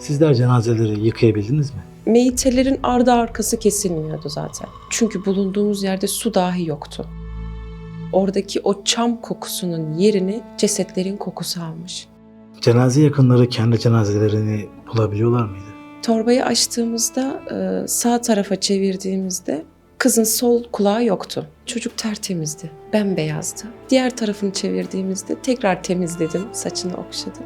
Sizler cenazeleri yıkayabildiniz mi? Meyitelerin ardı arkası kesilmiyordu zaten. Çünkü bulunduğumuz yerde su dahi yoktu. Oradaki o çam kokusunun yerini cesetlerin kokusu almış. Cenaze yakınları kendi cenazelerini bulabiliyorlar mıydı? Torbayı açtığımızda sağ tarafa çevirdiğimizde kızın sol kulağı yoktu. Çocuk tertemizdi, bembeyazdı. Diğer tarafını çevirdiğimizde tekrar temizledim, saçını okşadım.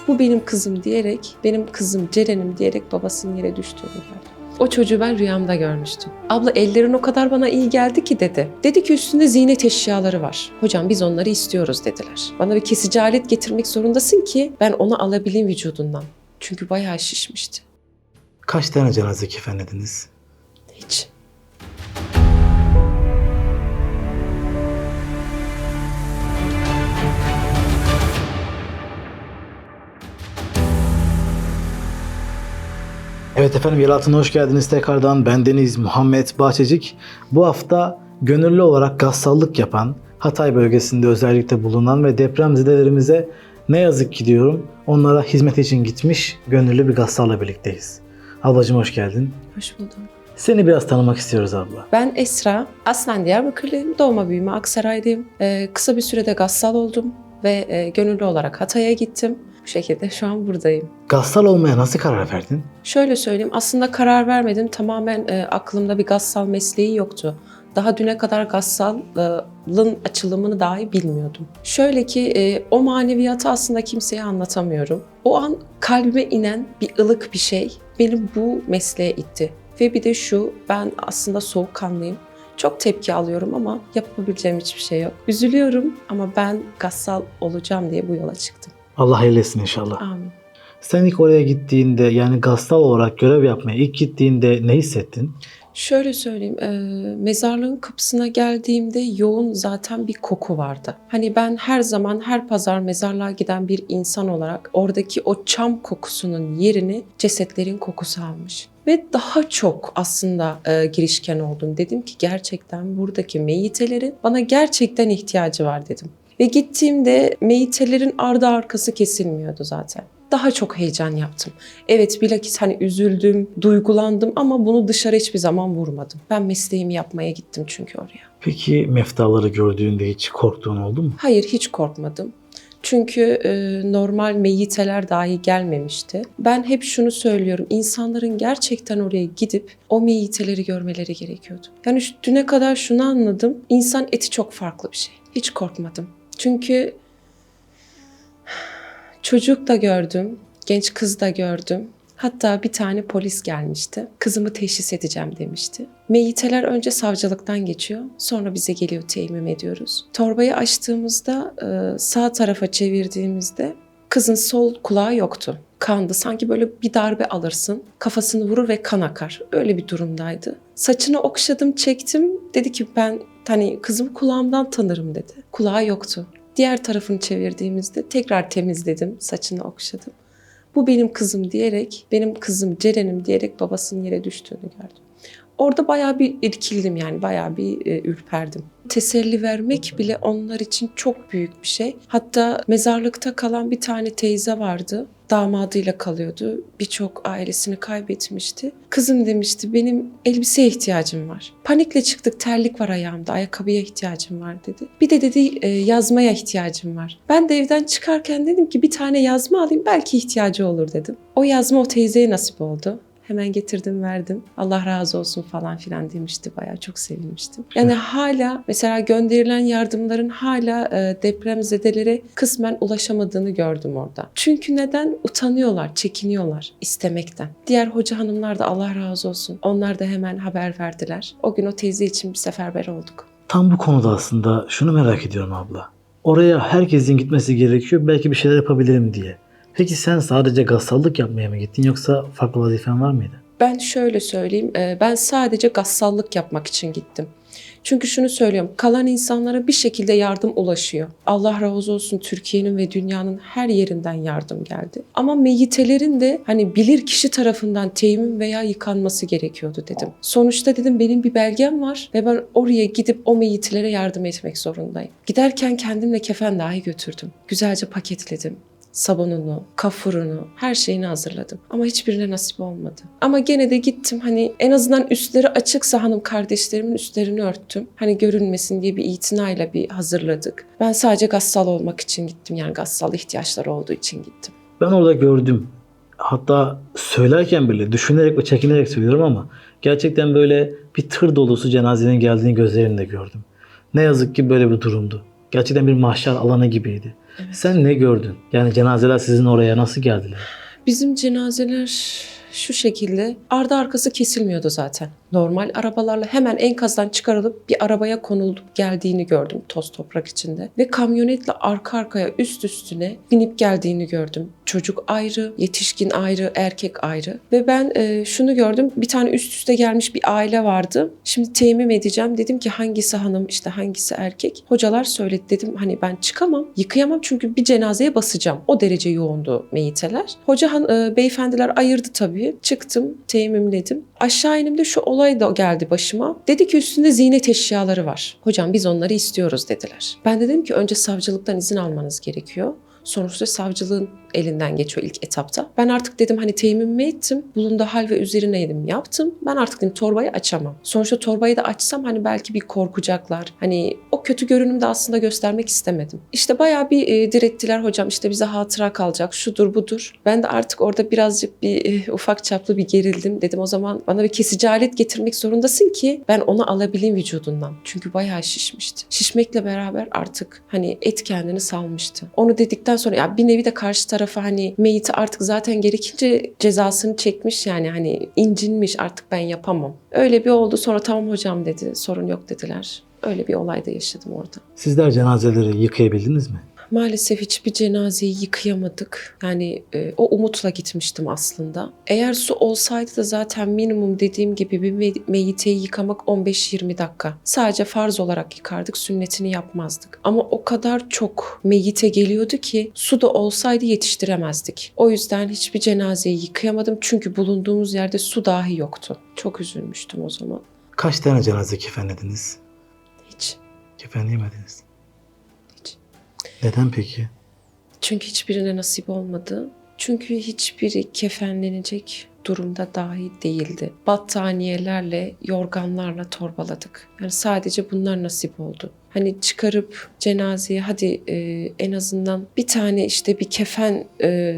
Bu benim kızım diyerek, benim kızım Ceren'im diyerek babasının yere düştüğünü gördüm. O çocuğu ben rüyamda görmüştüm. Abla ellerin o kadar bana iyi geldi ki dedi. Dedi ki üstünde ziynet eşyaları var. Hocam biz onları istiyoruz dediler. Bana bir kesici alet getirmek zorundasın ki ben onu alabileyim vücudundan. Çünkü bayağı şişmişti. Kaç tane cenaze kefenlediniz? Hiç. Evet efendim, yer altına hoş geldiniz tekrardan. Ben Deniz Muhammed Bahçecik. Bu hafta gönüllü olarak gassallık yapan, Hatay bölgesinde özellikle bulunan ve depremzedelerimize ne yazık ki diyorum, onlara hizmet için gitmiş gönüllü bir gassalla birlikteyiz. Ablacığım hoş geldin. Hoş buldum. Seni biraz tanımak istiyoruz abla. Ben Esra. Aslen Diyarbakırlıyım. Doğma büyüme Aksaray'dayım. Kısa bir sürede gassal oldum ve gönüllü olarak Hatay'a gittim. Bu şekilde şu an buradayım. Gassal olmaya nasıl karar verdin? Şöyle söyleyeyim, aslında karar vermedim. Tamamen aklımda bir gassal mesleği yoktu. Daha düne kadar gassalın açılımını dahi bilmiyordum. Şöyle ki o maneviyatı aslında kimseye anlatamıyorum. O an kalbime inen bir ılık bir şey beni bu mesleğe itti. Ve bir de şu, ben aslında soğukkanlıyım. Çok tepki alıyorum ama yapabileceğim hiçbir şey yok. Üzülüyorum ama ben gassal olacağım diye bu yola çıktım. Allah eylesin inşallah. Amin. Sen ilk oraya gittiğinde, yani gassal olarak görev yapmaya ilk gittiğinde ne hissettin? Şöyle söyleyeyim, mezarlığın kapısına geldiğimde yoğun zaten bir koku vardı. Hani ben her zaman her pazar mezarlığa giden bir insan olarak oradaki o çam kokusunun yerini cesetlerin kokusu almış. Ve daha çok aslında girişken oldum. Dedim ki gerçekten buradaki meyitelerin bana gerçekten ihtiyacı var dedim. Ve gittiğimde meyitelerin ardı arkası kesilmiyordu zaten. Daha çok heyecan yaptım. Evet, bilakis hani üzüldüm, duygulandım ama bunu dışarı hiçbir zaman vurmadım. Ben mesleğimi yapmaya gittim çünkü oraya. Peki meftaları gördüğünde hiç korktuğun oldu mu? Hayır, hiç korkmadım. Çünkü normal meyiteler dahi gelmemişti. Ben hep şunu söylüyorum, insanların gerçekten oraya gidip o meyiteleri görmeleri gerekiyordu. Yani düne kadar şunu anladım, insan eti çok farklı bir şey. Hiç korkmadım. Çünkü çocuk da gördüm, genç kız da gördüm. Hatta bir tane polis gelmişti. Kızımı teşhis edeceğim demişti. Meyiteler önce savcılıktan geçiyor. Sonra bize geliyor, teyemmüm ediyoruz. Torbayı açtığımızda sağ tarafa çevirdiğimizde kızın sol kulağı yoktu. Kandı. Sanki böyle bir darbe alırsın. Kafasını vurur ve kan akar. Öyle bir durumdaydı. Saçını okşadım, çektim. Dedi ki ben hani kızımı kulağımdan tanırım dedi. Kulağı yoktu. Diğer tarafını çevirdiğimizde tekrar temizledim, saçını okşadım. Bu benim kızım diyerek, benim kızım Ceren'im diyerek babasının yere düştüğünü gördüm. Orada bayağı bir irkildim, yani bayağı bir ürperdim. Teselli vermek bile onlar için çok büyük bir şey. Hatta mezarlıkta kalan bir tane teyze vardı. Damadıyla kalıyordu. Birçok ailesini kaybetmişti. Kızım demişti, benim elbiseye ihtiyacım var. Panikle çıktık, terlik var ayağımda, ayakkabıya ihtiyacım var dedi. Bir de dedi yazmaya ihtiyacım var. Ben de evden çıkarken dedim ki bir tane yazma alayım, belki ihtiyacı olur dedim. O yazma o teyzeye nasip oldu. Hemen getirdim, verdim. Allah razı olsun falan filan demişti. Bayağı çok sevinmiştim. Yani hala mesela gönderilen yardımların hala depremzedelere kısmen ulaşamadığını gördüm orada. Çünkü neden? Utanıyorlar, çekiniyorlar istemekten. Diğer hoca hanımlar da Allah razı olsun. Onlar da hemen haber verdiler. O gün o teyze için bir seferber olduk. Tam bu konuda aslında şunu merak ediyorum abla. Oraya herkesin gitmesi gerekiyor, belki bir şeyler yapabilirim diye. Peki sen sadece gassallık yapmaya mı gittin, yoksa farklı vazifen var mıydı? Ben şöyle söyleyeyim, ben sadece gassallık yapmak için gittim. Çünkü şunu söylüyorum, kalan insanlara bir şekilde yardım ulaşıyor. Allah razı olsun, Türkiye'nin ve dünyanın her yerinden yardım geldi. Ama meyitelerin de hani bilir kişi tarafından teyemmüm veya yıkanması gerekiyordu dedim. Sonuçta dedim benim bir belgem var ve ben oraya gidip o meyitlere yardım etmek zorundayım. Giderken kendimle kefen dahi götürdüm. Güzelce paketledim. sabununu, kafurunu, her şeyini hazırladım. Ama hiçbirine nasip olmadı. Ama gene de gittim, hani en azından üstleri açıksa hanım kardeşlerimin üstlerini örttüm. Hani görünmesin diye bir itinayla bir hazırladık. Ben sadece gassal olmak için gittim, yani gassal ihtiyaçları olduğu için gittim. Ben orada gördüm. Hatta söylerken bile düşünerek ve çekinerek söylüyorum ama gerçekten böyle bir tır dolusu cenazenin geldiğini gözlerimle gördüm. Ne yazık ki böyle bir durumdu. Gerçekten bir mahşer alanı gibiydi. Evet. Sen ne gördün? Yani cenazeler sizin oraya nasıl geldiler? Bizim cenazeler şu şekilde, ardı arkası kesilmiyordu zaten. Normal arabalarla hemen enkazdan çıkarılıp bir arabaya konulup geldiğini gördüm, toz toprak içinde. Ve kamyonetle arka arkaya üst üstüne binip geldiğini gördüm. Çocuk ayrı, yetişkin ayrı, erkek ayrı. Ve ben şunu gördüm, bir tane üst üste gelmiş bir aile vardı. Şimdi teyemmüm edeceğim. Dedim ki hangisi hanım, işte hangisi erkek? Hocalar söyledi, dedim hani ben çıkamam, yıkayamam çünkü bir cenazeye basacağım. O derece yoğundu meyiteler. Beyefendiler ayırdı tabii. Çıktım, teyemmümledim. Aşağı inimde şu olay da geldi başıma. Dedi ki üstünde ziynet eşyaları var. Hocam biz onları istiyoruz dediler. Ben de dedim ki önce savcılıktan izin almanız gerekiyor. Sonuçta savcılığın elinden geçiyor ilk etapta. Ben artık dedim hani teyemmümümü ettim. Bulunduğu hal ve üzerineydim, yaptım. Ben artık dedim torbayı açamam. Sonuçta torbayı da açsam hani belki bir korkacaklar. Hani o kötü görünümü de aslında göstermek istemedim. İşte bayağı bir direttiler, hocam işte bize hatıra kalacak, şudur budur. Ben de artık orada birazcık bir ufak çaplı bir gerildim. Dedim o zaman bana bir kesici alet getirmek zorundasın ki ben onu alabileyim vücudundan. Çünkü bayağı şişmişti. Şişmekle beraber artık hani et kendini salmıştı. Onu dedikten sonra ya bir nevi de karşı tarafa hani meyiti artık zaten gerekince cezasını çekmiş, yani hani incinmiş, artık ben yapamam. Öyle bir oldu, sonra tamam hocam dedi, sorun yok dediler. Öyle bir olay da yaşadım orada. Sizler cenazeleri yıkayabildiniz mi? Maalesef hiçbir cenazeyi yıkayamadık. Yani o umutla gitmiştim aslında. Eğer su olsaydı da zaten minimum dediğim gibi bir meyiteyi yıkamak 15-20 dakika. Sadece farz olarak yıkardık, sünnetini yapmazdık. Ama o kadar çok meyite geliyordu ki su da olsaydı yetiştiremezdik. O yüzden hiçbir cenazeyi yıkayamadım çünkü bulunduğumuz yerde su dahi yoktu. Çok üzülmüştüm o zaman. Kaç tane cenaze kefenlediniz? Hiç. Kefenleyemediniz. Hiç. Neden peki? Çünkü hiçbirine nasip olmadı. Çünkü hiçbiri kefenlenecek durumda dahi değildi. Battaniyelerle, yorganlarla torbaladık. Yani sadece bunlar nasip oldu. Hani çıkarıp cenazeye hadi en azından bir tane işte bir kefen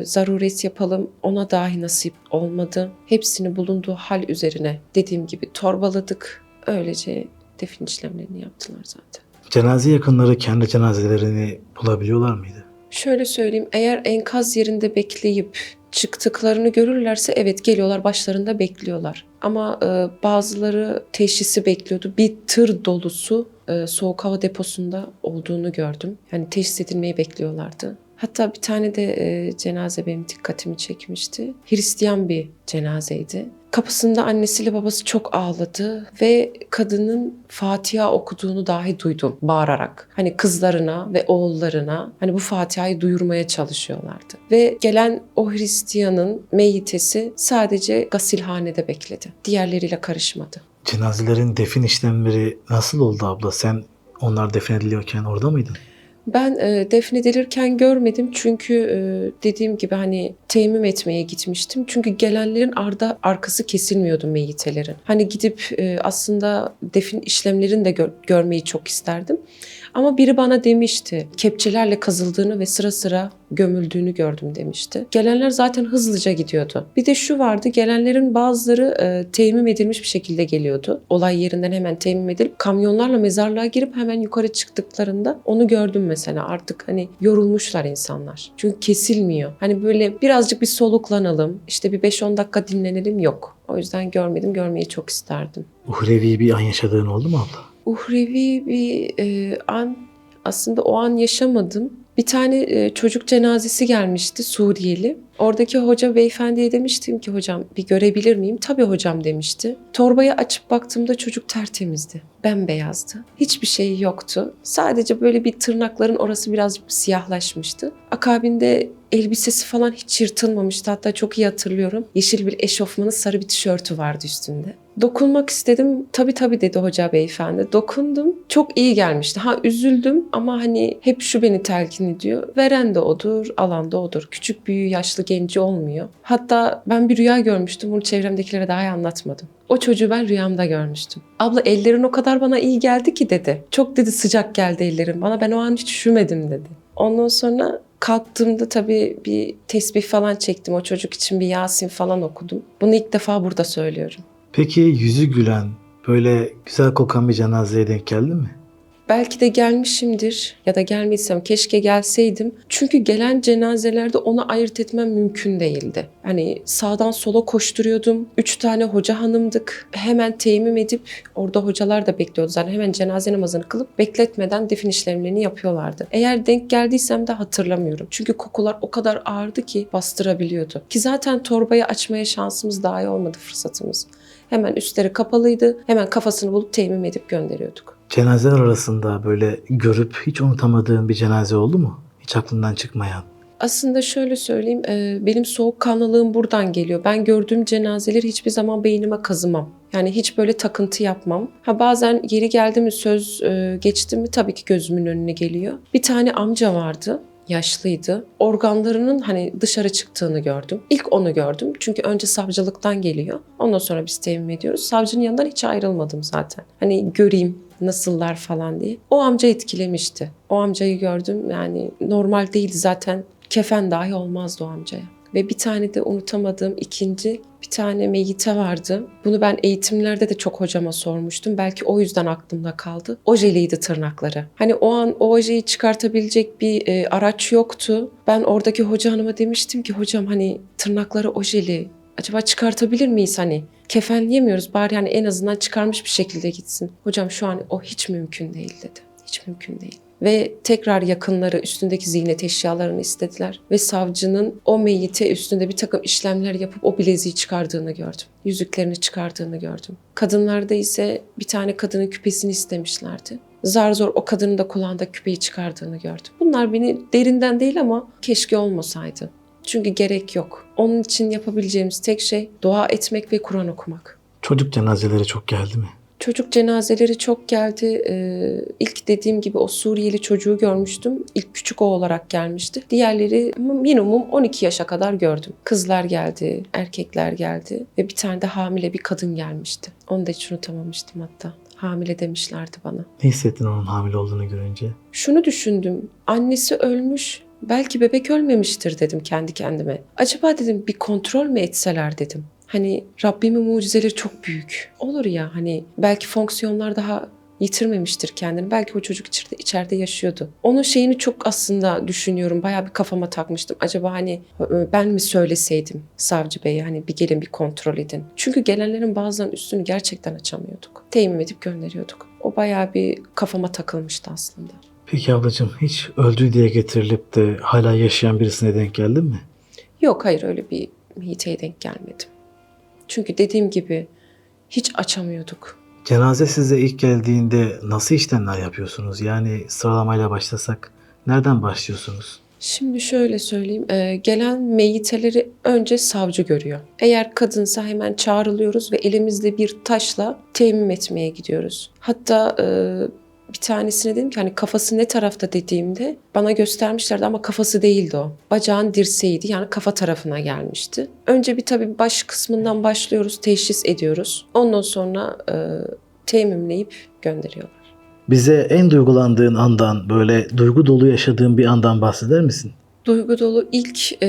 zaruret yapalım, ona dahi nasip olmadı. Hepsini bulunduğu hal üzerine dediğim gibi torbaladık. Öylece defin işlemlerini yaptılar zaten. Cenaze yakınları kendi cenazelerini bulabiliyorlar mıydı? Şöyle söyleyeyim, eğer enkaz yerinde bekleyip çıktıklarını görürlerse evet geliyorlar, başlarında bekliyorlar. Ama bazıları teşhisi bekliyordu. Bir tır dolusu soğuk hava deposunda olduğunu gördüm. Yani teşhis edilmeyi bekliyorlardı. Hatta bir tane de cenaze benim dikkatimi çekmişti. Hristiyan bir cenazeydi. Kapısında annesiyle babası çok ağladı ve kadının Fatiha okuduğunu dahi duydum bağırarak. Hani kızlarına ve oğullarına hani bu Fatiha'yı duyurmaya çalışıyorlardı. Ve gelen o Hristiyanın meyyitesi sadece gasilhanede bekledi. Diğerleriyle karışmadı. Cenazelerin defin işlemleri nasıl oldu abla? Sen onlar defnediliyorken orada mıydın? Ben defnedilirken görmedim çünkü dediğim gibi hani teyemmüm etmeye gitmiştim. Çünkü gelenlerin arkası kesilmiyordu meyyitelerin. Hani gidip aslında defin işlemlerini de görmeyi çok isterdim. Ama biri bana demişti, kepçelerle kazıldığını ve sıra sıra gömüldüğünü gördüm demişti. Gelenler zaten hızlıca gidiyordu. Bir de şu vardı, gelenlerin bazıları teyemmüm edilmiş bir şekilde geliyordu. Olay yerinden hemen teyemmüm edilip kamyonlarla mezarlığa girip hemen yukarı çıktıklarında onu gördüm mesela. Artık hani yorulmuşlar insanlar. Çünkü kesilmiyor. Hani böyle birazcık bir soluklanalım, işte bir 5-10 dakika dinlenelim yok. O yüzden görmedim, görmeyi çok isterdim. Uhrevi bir an yaşadığın oldu mu abla? Uhrevi bir an aslında o an yaşamadım. Bir tane çocuk cenazesi gelmişti, Suriyeli. Oradaki hoca beyefendiye demiştim ki hocam bir görebilir miyim? Tabii hocam demişti. Torbayı açıp baktığımda çocuk tertemizdi. Bembeyazdı. Hiçbir şey yoktu. Sadece böyle bir tırnakların orası birazcık siyahlaşmıştı. Akabinde elbisesi falan hiç yırtılmamıştı. Hatta çok iyi hatırlıyorum. Yeşil bir eşofmanı, sarı bir tişörtü vardı üstünde. Dokunmak istedim. Tabii tabii dedi hoca beyefendi. Dokundum. Çok iyi gelmişti. Ha üzüldüm ama hani hep şu beni telkin ediyor. Veren de odur, alan da odur. Küçük, büyüğü, yaşlı, genci olmuyor. Hatta ben bir rüya görmüştüm. Bunu çevremdekilere daha anlatmadım. O çocuğu ben rüyamda görmüştüm. Abla ellerin o kadar bana iyi geldi ki dedi. Çok dedi sıcak geldi ellerin bana. Ben o an hiç üşümedim dedi. Ondan sonra kalktığımda tabii bir tesbih falan çektim. O çocuk için bir Yasin falan okudum. Bunu ilk defa burada söylüyorum. Peki yüzü gülen, böyle güzel kokan bir cenazeye denk geldin mi? Belki de gelmişimdir ya da gelmediysem keşke gelseydim. Çünkü gelen cenazelerde onu ayırt etmem mümkün değildi. Hani sağdan sola koşturuyordum. 3 tane hoca hanımdık. Hemen teyemmüm edip orada hocalar da bekliyordu. Zaten hemen cenaze namazını kılıp bekletmeden defin işlemlerini yapıyorlardı. Eğer denk geldiysem de hatırlamıyorum. Çünkü kokular o kadar ağırdı ki bastırabiliyordu. Ki zaten torbayı açmaya şansımız dahi olmadı, fırsatımız. Hemen üstleri kapalıydı. Hemen kafasını bulup teyemmüm edip gönderiyorduk. Cenazeler arasında böyle görüp hiç unutamadığın bir cenaze oldu mu? Hiç aklından çıkmayan. Aslında şöyle söyleyeyim, benim soğukkanlılığım buradan geliyor. Ben gördüğüm cenazeleri hiçbir zaman beynime kazımam. Yani hiç böyle takıntı yapmam. Ha bazen yeri geldi mi, söz geçti mi tabii ki gözümün önüne geliyor. Bir tane amca vardı. Yaşlıydı. Organlarının hani dışarı çıktığını gördüm. İlk onu gördüm. Çünkü önce savcılıktan geliyor. Ondan sonra biz temin ediyoruz. Savcının yanından hiç ayrılmadım zaten. Hani göreyim nasıllar falan diye. O amca etkilemişti. O amcayı gördüm. Yani normal değildi zaten. Kefen dahi olmazdı o amcaya. Ve bir tane de unutamadığım ikinci bir tane meyyite vardı. Bunu ben eğitimlerde de çok hocama sormuştum. Belki o yüzden aklımda kaldı. Ojeliydi tırnakları. Hani o an o ojeyi çıkartabilecek bir araç yoktu. Ben oradaki hoca hanıma demiştim ki hocam hani tırnakları ojeli. Acaba çıkartabilir miyiz hani? Kefenleyemiyoruz bari yani en azından çıkarmış bir şekilde gitsin. Hocam şu an o hiç mümkün değil dedi. Hiç mümkün değil. Ve tekrar yakınları üstündeki ziynet eşyalarını istediler. Ve savcının o meyyite üstünde bir takım işlemler yapıp o bileziği çıkardığını gördüm. Yüzüklerini çıkardığını gördüm. Kadınlarda ise bir tane kadının küpesini istemişlerdi. Zar zor o kadının da kulağında küpeyi çıkardığını gördüm. Bunlar beni derinden değil ama keşke olmasaydı. Çünkü gerek yok. Onun için yapabileceğimiz tek şey dua etmek ve Kur'an okumak. Çocuk cenazeleri çok geldi mi? Çocuk cenazeleri çok geldi. İlk dediğim gibi o Suriyeli çocuğu görmüştüm. İlk küçük o olarak gelmişti. Diğerleri minimum 12 yaşa kadar gördüm. Kızlar geldi, erkekler geldi ve bir tane de hamile bir kadın gelmişti. Onu da hiç unutamamıştım hatta. Hamile demişlerdi bana. Ne hissettin onun hamile olduğunu görünce? Şunu düşündüm. Annesi ölmüş. Belki bebek ölmemiştir dedim kendi kendime. Acaba dedim bir kontrol mü etseler dedim. Hani Rabbimin mucizeleri çok büyük. Olur ya hani belki fonksiyonlar daha yitirmemiştir kendini. Belki o çocuk içeride yaşıyordu. Onun şeyini çok aslında düşünüyorum. Bayağı bir kafama takmıştım. Acaba hani ben mi söyleseydim savcı beye hani bir gelin bir kontrol edin. Çünkü gelenlerin bazılarının üstünü gerçekten açamıyorduk. Teyemmüm edip gönderiyorduk. O bayağı bir kafama takılmıştı aslında. Peki ablacığım hiç öldü diye getirilip de hala yaşayan birisine denk geldin mi? Yok hayır öyle bir hiteye denk gelmedim. Çünkü dediğim gibi hiç açamıyorduk. Cenaze size ilk geldiğinde nasıl işlemler yapıyorsunuz? Yani sıralamayla başlasak nereden başlıyorsunuz? Şimdi şöyle söyleyeyim, gelen meyyiteleri önce savcı görüyor. Eğer kadınsa hemen çağrılıyoruz ve elimizde bir taşla teyemmüm etmeye gidiyoruz. Hatta bir tanesine dedim ki hani kafası ne tarafta dediğimde bana göstermişlerdi ama kafası değildi o. Bacağın dirseğiydi yani kafa tarafına gelmişti. Önce bir tabii baş kısmından başlıyoruz, teşhis ediyoruz. Ondan sonra teyemmümleyip gönderiyorlar. Bize en duygulandığın andan, böyle duygu dolu yaşadığın bir andan bahseder misin? Duygu dolu ilk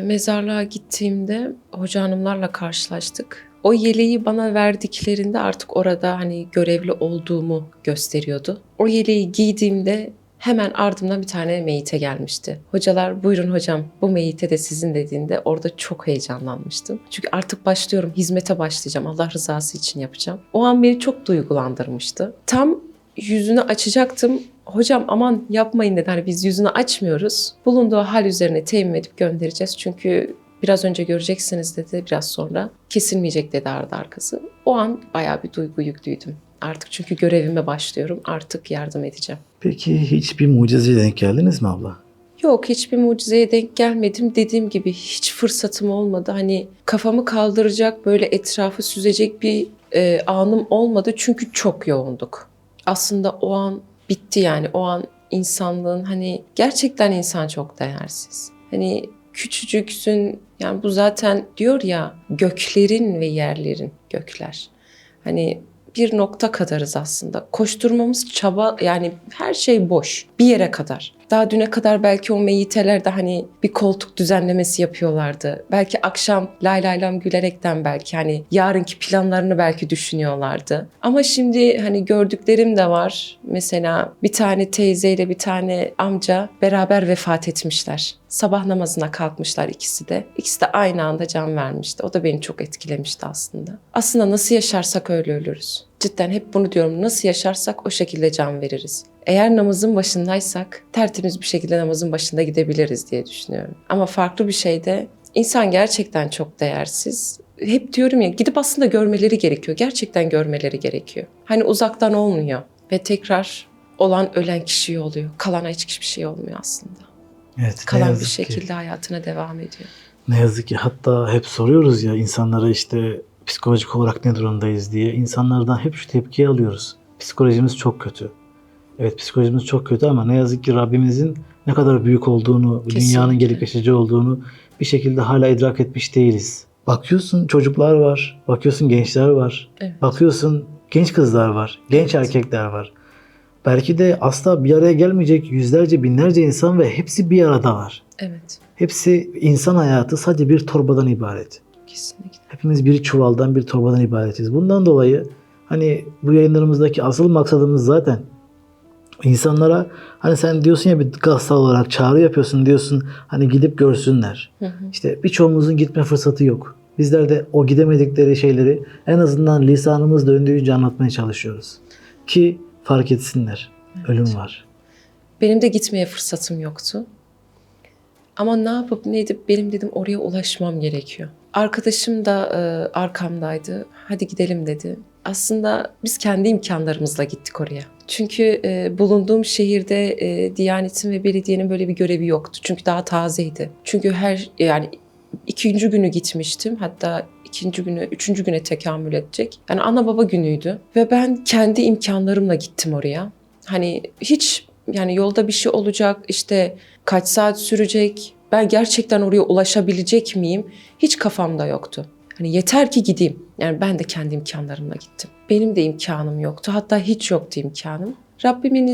mezarlığa gittiğimde hoca hanımlarla karşılaştık. O yeleği bana verdiklerinde artık orada hani görevli olduğumu gösteriyordu. O yeleği giydiğimde hemen ardımdan bir tane meyyite gelmişti. Hocalar buyurun hocam bu meyyite de sizin dediğinde orada çok heyecanlanmıştım. Çünkü artık başlıyorum, hizmete başlayacağım. Allah rızası için yapacağım. O an beni çok duygulandırmıştı. Tam yüzünü açacaktım. Hocam aman yapmayın dedi. Hani biz yüzünü açmıyoruz. Bulunduğu hal üzerine teyemmüm edip göndereceğiz. Çünkü biraz önce göreceksiniz dedi. Biraz sonra kesilmeyecek dedi ardı arkası. O an bayağı bir duygu yüklüydüm. Artık çünkü görevime başlıyorum. Artık yardım edeceğim. Peki hiçbir mucizeye denk geldiniz mi abla? Yok, hiçbir mucizeye denk gelmedim. Dediğim gibi hiç fırsatım olmadı. Hani kafamı kaldıracak, böyle etrafı süzecek bir anım olmadı. Çünkü çok yoğunduk. Aslında o an bitti yani. O an insanlığın hani gerçekten insan çok değersiz. Hani küçücüksün yani bu zaten diyor ya göklerin ve yerlerin gökler. Hani bir nokta kadarız aslında. Koşturmamız çaba yani her şey boş bir yere kadar. Daha düne kadar belki o meyitelerde hani bir koltuk düzenlemesi yapıyorlardı. Belki akşam lay lay lam gülerekten belki hani yarınki planlarını belki düşünüyorlardı. Ama şimdi hani gördüklerim de var. Mesela bir tane teyzeyle bir tane amca beraber vefat etmişler. Sabah namazına kalkmışlar ikisi de. İkisi de aynı anda can vermişti. O da beni çok etkilemişti aslında. Aslında nasıl yaşarsak öyle ölürüz. Cidden hep bunu diyorum. Nasıl yaşarsak o şekilde can veririz. Eğer namazın başındaysak tertemiz bir şekilde namazın başında gidebiliriz diye düşünüyorum. Ama farklı bir şey de insan gerçekten çok değersiz. Hep diyorum ya gidip aslında görmeleri gerekiyor. Gerçekten görmeleri gerekiyor. Hani uzaktan olmuyor ve tekrar olan ölen kişiye oluyor. Kalana hiçbir şey olmuyor aslında. Evet, ne Kalan bir yazık ki. şekilde hayatına devam ediyor. Ne yazık ki hatta hep soruyoruz ya insanlara işte psikolojik olarak ne durumdayız diye. İnsanlardan hep şu tepkiyi alıyoruz. Psikolojimiz çok kötü. Evet, psikolojimiz çok kötü ama ne yazık ki Rabbimizin ne kadar büyük olduğunu, Kesinlikle. dünyanın gelip geçici olduğunu bir şekilde hala idrak etmiş değiliz. Bakıyorsun çocuklar var, bakıyorsun gençler var, Evet. bakıyorsun genç kızlar var, genç Evet. erkekler var. Belki de asla bir araya gelmeyecek yüzlerce, binlerce insan ve hepsi bir arada var. Evet. Hepsi insan hayatı sadece bir torbadan ibaret. Kesinlikle. Hepimiz bir çuvaldan, bir torbadan ibaretiz. Bundan dolayı hani bu yayınlarımızdaki asıl maksadımız zaten insanlara hani sen diyorsun ya bir gazete olarak çağrı yapıyorsun diyorsun hani gidip görsünler. Hı hı. İşte birçoğumuzun gitme fırsatı yok. Bizler de o gidemedikleri şeyleri en azından lisanımız döndüğünce anlatmaya çalışıyoruz. Ki fark etsinler. Evet. Ölüm var. Benim de gitmeye fırsatım yoktu. Ama ne yapıp ne edip benim dedim oraya ulaşmam gerekiyor. Arkadaşım da arkamdaydı. Hadi gidelim dedi. Aslında biz kendi imkanlarımızla gittik oraya. Çünkü bulunduğum şehirde Diyanet'in ve belediyenin böyle bir görevi yoktu. Çünkü daha tazeydi. Çünkü yani ikinci günü gitmiştim. Hatta ikinci günü, üçüncü güne tekamül edecek. Yani ana baba günüydü. Ve ben kendi imkanlarımla gittim oraya. Hani hiç yani yolda bir şey olacak, işte kaç saat sürecek, ben gerçekten oraya ulaşabilecek miyim? Hiç kafamda yoktu. Hani yeter ki gideyim. Yani ben de kendi imkanlarımla gittim. Benim de imkanım yoktu. Hatta hiç yoktu imkanım. Rabbimin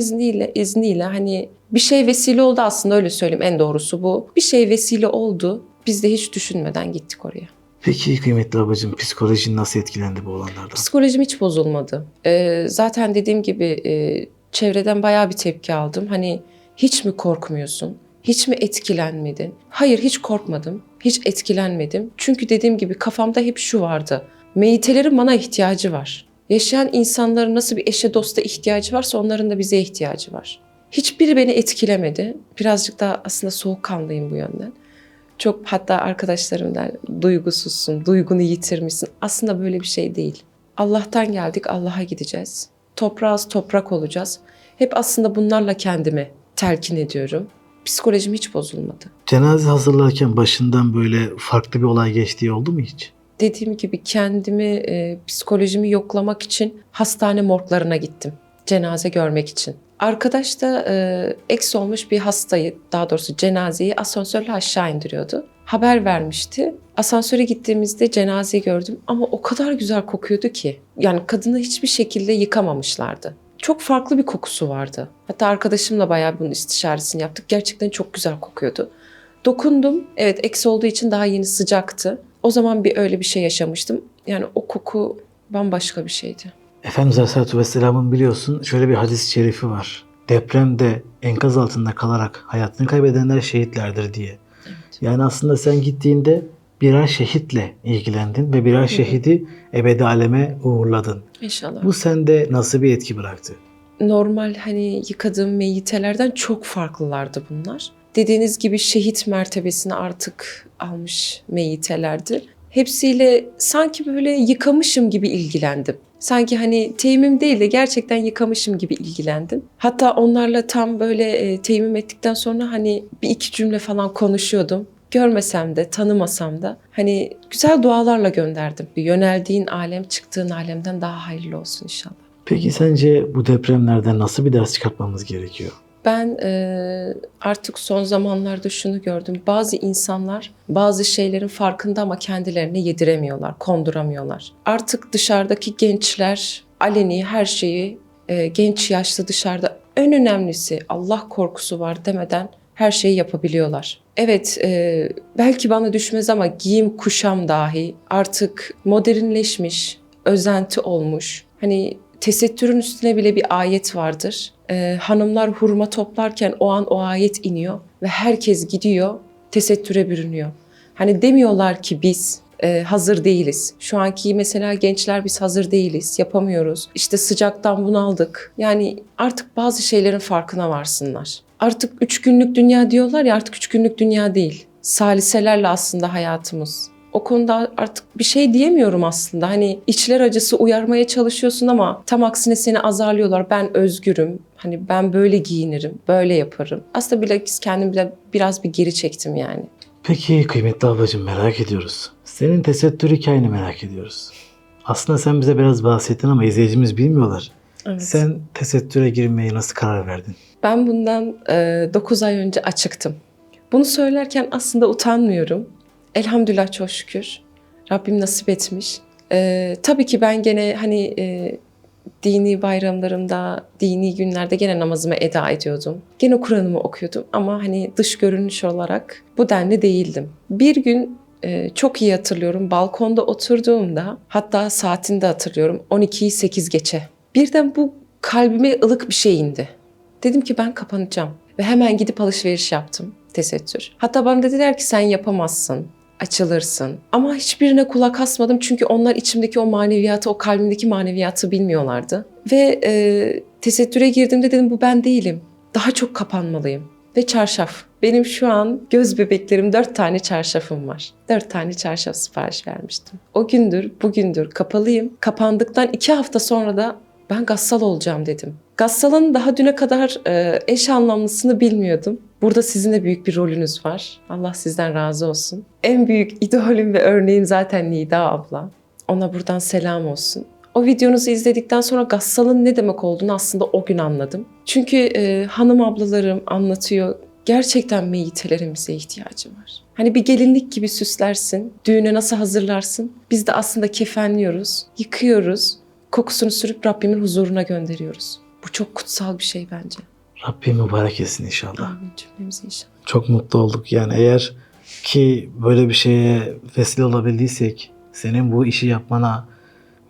izniyle hani bir şey vesile oldu aslında öyle söyleyeyim en doğrusu bu. Bir şey vesile oldu. Biz de hiç düşünmeden gittik oraya. Peki kıymetli babacığım psikolojin nasıl etkilendi bu olanlardan? Psikolojim hiç bozulmadı. Zaten dediğim gibi çevreden bayağı bir tepki aldım. Hani hiç mi korkmuyorsun? Hiç mi etkilenmedin? Hayır, hiç korkmadım. Hiç etkilenmedim. Çünkü dediğim gibi kafamda hep şu vardı. Meyitelerin bana ihtiyacı var. Yaşayan insanların nasıl bir eşe dosta ihtiyacı varsa onların da bize ihtiyacı var. Hiçbiri beni etkilemedi. Birazcık da aslında soğukkanlıyım bu yönden. Çok hatta arkadaşlarım der duygusuzsun, duygunu yitirmişsin. Aslında böyle bir şey değil. Allah'tan geldik, Allah'a gideceğiz. Toprağız, toprak olacağız. Hep aslında bunlarla kendimi telkin ediyorum. Psikolojim hiç bozulmadı. Cenaze hazırlarken başından böyle farklı bir olay geçtiği oldu mu hiç? Dediğim gibi kendimi, psikolojimi yoklamak için hastane morglarına gittim. Cenaze görmek için. Arkadaş da eks olmuş bir hastayı, daha doğrusu cenazeyi asansörle aşağı indiriyordu. Haber vermişti. Asansöre gittiğimizde cenazeyi gördüm ama o kadar güzel kokuyordu ki. Yani kadını hiçbir şekilde yıkamamışlardı. Çok farklı bir kokusu vardı. Hatta arkadaşımla bayağı bunun istişaresini yaptık. Gerçekten çok güzel kokuyordu. Dokundum. Evet, eks olduğu için daha yeni sıcaktı. O zaman öyle bir şey yaşamıştım. Yani o koku bambaşka bir şeydi. Efendimiz Aleyhisselatü Vesselam'ın biliyorsun şöyle bir hadis-i şerifi var. Depremde enkaz altında kalarak hayatını kaybedenler şehitlerdir diye. Evet. Yani aslında sen gittiğinde birer şehitle ilgilendin ve birer şehidi ebedi aleme uğurladın. İnşallah. Bu sende nasıl bir etki bıraktı? Normal hani yıkadığım meyitelerden çok farklılardı bunlar. Dediğiniz gibi şehit mertebesini artık almış meyitelerdi. Hepsiyle sanki böyle yıkamışım gibi ilgilendim. Sanki hani teyemmüm değil de gerçekten yıkamışım gibi ilgilendim. Hatta onlarla tam böyle teyemmüm ettikten sonra hani bir iki cümle falan konuşuyordum. Görmesem de, tanımasam da hani güzel dualarla gönderdim. Yöneldiğin alem çıktığın alemden daha hayırlı olsun inşallah. Peki sence bu depremlerden nasıl bir ders çıkartmamız gerekiyor? Ben artık son zamanlarda şunu gördüm. Bazı insanlar bazı şeylerin farkında ama kendilerine yediremiyorlar, konduramıyorlar. Artık dışarıdaki gençler aleni her şeyi genç yaşta dışarıda en önemlisi Allah korkusu var demeden her şeyi yapabiliyorlar. Evet, belki bana düşmez ama giyim kuşam dahi artık modernleşmiş, özenti olmuş. Hani tesettürün üstüne bile bir ayet vardır. Hanımlar hurma toplarken o an o ayet iniyor ve herkes gidiyor, tesettüre bürünüyor. Hani demiyorlar ki biz hazır değiliz. Şu anki mesela gençler biz hazır değiliz, yapamıyoruz. İşte sıcaktan bunaldık. Yani artık bazı şeylerin farkına varsınlar. Artık 3 günlük dünya diyorlar ya, artık 3 günlük dünya değil. Saliselerle aslında hayatımız. O konuda artık bir şey diyemiyorum aslında. Hani içler acısı uyarmaya çalışıyorsun ama tam aksine seni azarlıyorlar. Ben özgürüm. Hani ben böyle giyinirim, böyle yaparım. Aslında bilakis kendimi bile biraz bir geri çektim yani. Peki kıymetli ablacığım, merak ediyoruz. Senin tesettür hikayeni merak ediyoruz. Aslında sen bize biraz bahsettin ama izleyicimiz bilmiyorlar. Evet. Sen tesettüre girmeye nasıl karar verdin? Ben bundan 9 ay önce açıktım. Bunu söylerken aslında utanmıyorum. Elhamdülillah çok şükür. Rabbim nasip etmiş. Tabii ki ben gene hani dini bayramlarımda, dini günlerde gene namazımı eda ediyordum. Gene Kur'an'ımı okuyordum ama hani dış görünüş olarak bu denli değildim. Bir gün çok iyi hatırlıyorum, balkonda oturduğumda, hatta saatini de hatırlıyorum, 12'yi 8 geçe. Birden bu kalbime ılık bir şey indi. Dedim ki ben kapanacağım ve hemen gidip alışveriş yaptım, tesettür. Hatta bana dediler ki sen yapamazsın, açılırsın. Ama hiçbirine kulak asmadım çünkü onlar içimdeki o maneviyatı, o kalbimdeki maneviyatı bilmiyorlardı. Ve tesettüre girdiğimde dedim bu ben değilim. Daha çok kapanmalıyım. Ve çarşaf. Benim şu an göz bebeklerim 4 tane çarşafım var. 4 tane çarşaf sipariş vermiştim. O gündür, bugündür kapalıyım. Kapandıktan 2 hafta sonra da ben gassal olacağım dedim. Gassal'ın daha düne kadar eş anlamlısını bilmiyordum. Burada sizin de büyük bir rolünüz var. Allah sizden razı olsun. En büyük idolüm ve örneğim zaten Nida abla. Ona buradan selam olsun. O videonuzu izledikten sonra Gassal'ın ne demek olduğunu aslında o gün anladım. Çünkü hanım ablalarım anlatıyor. Gerçekten meyitelerin bize ihtiyacı var. Hani bir gelinlik gibi süslersin, düğüne nasıl hazırlarsın? Biz de aslında kefenliyoruz, yıkıyoruz, kokusunu sürüp Rabbimin huzuruna gönderiyoruz. Bu çok kutsal bir şey bence. Rabbim mübarek etsin inşallah. Amin cümlemize inşallah. Çok mutlu olduk. Yani eğer ki böyle bir şeye vesile olabildiysek, senin bu işi yapmana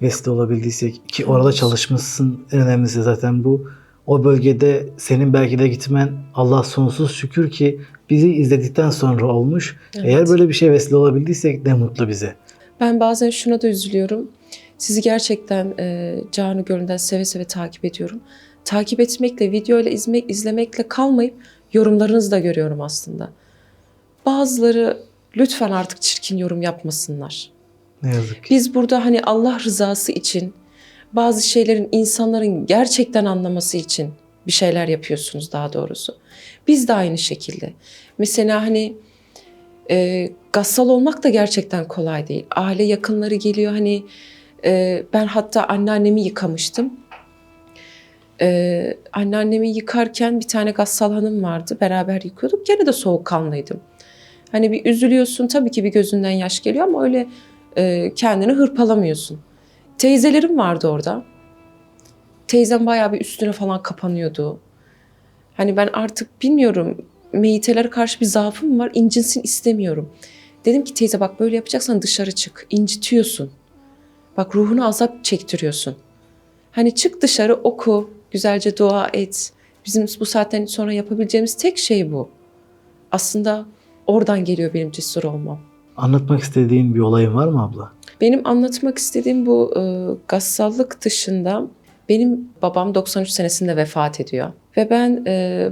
vesile olabildiysek ki orada çalışmışsın, en önemlisi zaten bu. O bölgede senin belki de gitmen Allah sonsuz şükür ki bizi izledikten sonra olmuş. Evet. Eğer böyle bir şeye vesile olabildiysek ne mutlu bize. Ben bazen şuna da üzülüyorum. Sizi gerçekten canı gönülden seve seve takip ediyorum. Takip etmekle, videoyla izlemekle kalmayıp yorumlarınızı da görüyorum aslında. Bazıları lütfen artık çirkin yorum yapmasınlar. Ne yazık ki. Biz burada hani Allah rızası için, bazı şeylerin insanların gerçekten anlaması için bir şeyler yapıyorsunuz daha doğrusu. Biz de aynı şekilde. Mesela hani gassal olmak da gerçekten kolay değil. Aile yakınları geliyor hani ben hatta anneannemi yıkamıştım. Anneannemi yıkarken bir tane gassal hanım vardı. Beraber yıkıyorduk. Gene de soğukkanlıydım. Hani bir üzülüyorsun tabii ki bir gözünden yaş geliyor ama öyle kendini hırpalamıyorsun. Teyzelerim vardı orada. Teyzem bayağı bir üstüne falan kapanıyordu. Hani ben artık bilmiyorum meyitelere karşı bir zaafım var. İncinsin istemiyorum. Dedim ki teyze bak böyle yapacaksan dışarı çık. İncitiyorsun. Bak ruhunu azap çektiriyorsun. Hani çık dışarı oku, güzelce dua et. Bizim bu saatten sonra yapabileceğimiz tek şey bu. Aslında oradan geliyor benim cesur olmam. Anlatmak istediğin bir olayın var mı abla? Benim anlatmak istediğim bu gassallık dışında benim babam 93 senesinde vefat ediyor. Ve ben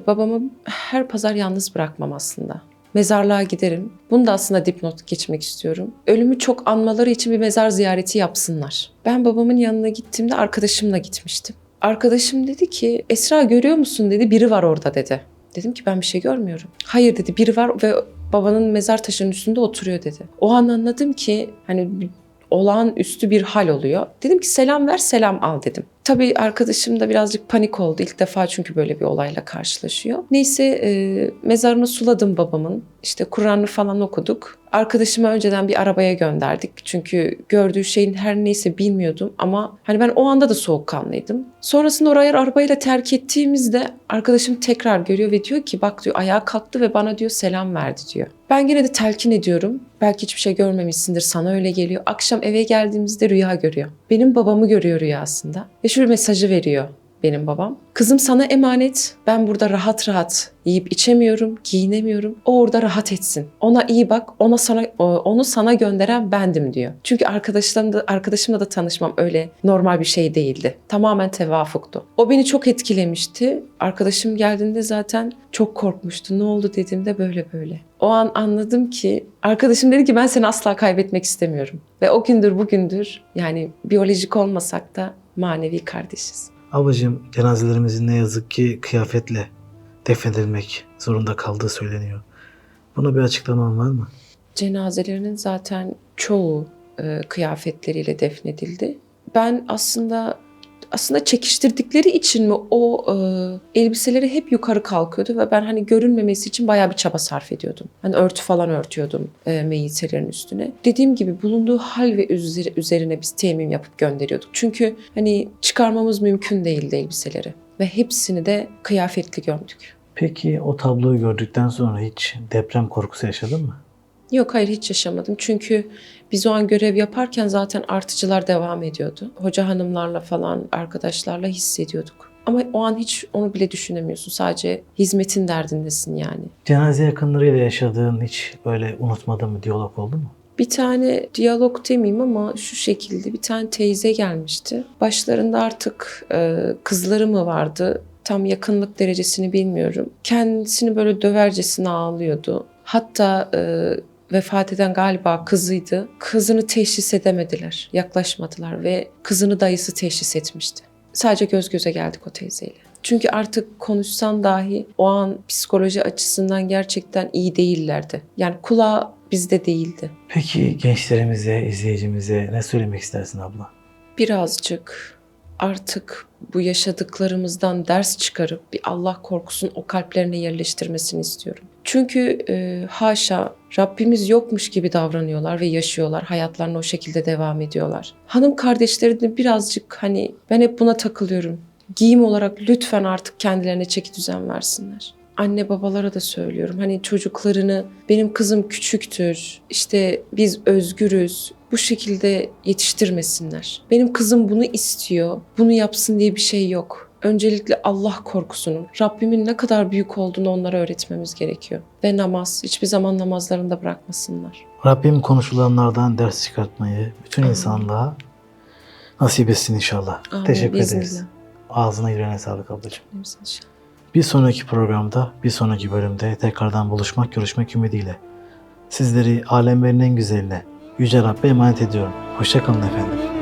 babamı her pazar yalnız bırakmam aslında. Mezarlığa giderim. Bunu da aslında dipnot geçmek istiyorum. Ölümü çok anmaları için bir mezar ziyareti yapsınlar. Ben babamın yanına gittiğimde arkadaşımla gitmiştim. Arkadaşım dedi ki Esra görüyor musun dedi, biri var orada dedi. Dedim ki ben bir şey görmüyorum. Hayır dedi, biri var ve babanın mezar taşının üstünde oturuyor dedi. O an anladım ki hani olağanüstü bir hal oluyor. Dedim ki selam ver, selam al dedim. Tabii arkadaşım da birazcık panik oldu ilk defa çünkü böyle bir olayla karşılaşıyor. Neyse mezarını suladım babamın. İşte Kur'an'ı falan okuduk. Arkadaşımı önceden bir arabaya gönderdik. Çünkü gördüğü şeyin her neyse bilmiyordum ama hani ben o anda da soğukkanlıydım. Sonrasında orayı arabayla terk ettiğimizde arkadaşım tekrar görüyor ve diyor ki bak diyor ayağa kalktı ve bana diyor selam verdi diyor. Ben yine de telkin ediyorum. Belki hiçbir şey görmemişsindir, sana öyle geliyor. Akşam eve geldiğimizde rüya görüyor. Benim babamı görüyor rüyasında ve şu mesajı veriyor benim babam. Kızım sana emanet. Ben burada rahat rahat yiyip içemiyorum, giyinemiyorum. O orada rahat etsin. Ona iyi bak. Onu sana gönderen bendim diyor. Çünkü arkadaşımla da tanışmam öyle normal bir şey değildi. Tamamen tevafuktu. O beni çok etkilemişti. Arkadaşım geldiğinde zaten çok korkmuştu. Ne oldu dediğimde böyle böyle. O an anladım ki arkadaşım dedi ki ben seni asla kaybetmek istemiyorum. Ve o gündür bugündür yani biyolojik olmasak da manevi kardeşiz. Ablacığım cenazelerimizin ne yazık ki kıyafetle defnedilmek zorunda kaldığı söyleniyor. Buna bir açıklaman var mı? Cenazelerinin zaten çoğu kıyafetleriyle defnedildi. Ben aslında çekiştirdikleri için mi o elbiseleri hep yukarı kalkıyordu ve ben hani görünmemesi için bayağı bir çaba sarf ediyordum. Hani örtü falan örtüyordum meyitelerin üstüne. Dediğim gibi bulunduğu hal ve üzerine biz temin yapıp gönderiyorduk. Çünkü hani çıkarmamız mümkün değildi elbiseleri ve hepsini de kıyafetli gömdük. Peki o tabloyu gördükten sonra hiç deprem korkusu yaşadın mı? Yok hayır hiç yaşamadım. Çünkü biz o an görev yaparken zaten artıcılar devam ediyordu. Hoca hanımlarla falan arkadaşlarla hissediyorduk. Ama o an hiç onu bile düşünemiyorsun. Sadece hizmetin derdindesin yani. Cenaze yakınlarıyla yaşadığın hiç böyle unutmadığın bir diyalog oldu mu? Bir tane diyalog demeyeyim ama şu şekilde bir tane teyze gelmişti. Başlarında artık kızları mı vardı? Tam yakınlık derecesini bilmiyorum. Kendisini böyle dövercesine ağlıyordu. Hatta vefat eden galiba kızıydı. Kızını teşhis edemediler, yaklaşmadılar ve kızını dayısı teşhis etmişti. Sadece göz göze geldik o teyzeyle. Çünkü artık konuşsan dahi o an psikoloji açısından gerçekten iyi değillerdi. Yani kulağı bizde değildi. Peki gençlerimize, izleyicimize ne söylemek istersin abla? Birazcık artık bu yaşadıklarımızdan ders çıkarıp bir Allah korkusunu o kalplerine yerleştirmesini istiyorum. Çünkü haşa Rabbimiz yokmuş gibi davranıyorlar ve yaşıyorlar. Hayatlarına o şekilde devam ediyorlar. Hanım kardeşleri de birazcık hani ben hep buna takılıyorum. Giyim olarak lütfen artık kendilerine çeki düzen versinler. Anne babalara da söylüyorum. Hani çocuklarını benim kızım küçüktür, işte biz özgürüz, bu şekilde yetiştirmesinler. Benim kızım bunu istiyor, bunu yapsın diye bir şey yok. Öncelikle Allah korkusunun, Rabbimin ne kadar büyük olduğunu onlara öğretmemiz gerekiyor. Ve namaz, hiçbir zaman namazlarını da bırakmasınlar. Rabbim konuşulanlardan ders çıkartmayı bütün insanlığa nasip etsin inşallah. Amin, Teşekkür ederiz. biiznillah. Ağzına yüreğine sağlık ablacığım. İnşallah. Bir sonraki programda, bir sonraki bölümde tekrardan buluşmak, görüşmek ümidiyle. Sizleri alemlerin en güzeline Yüce Rabbe emanet ediyorum. Hoşça kalın efendim.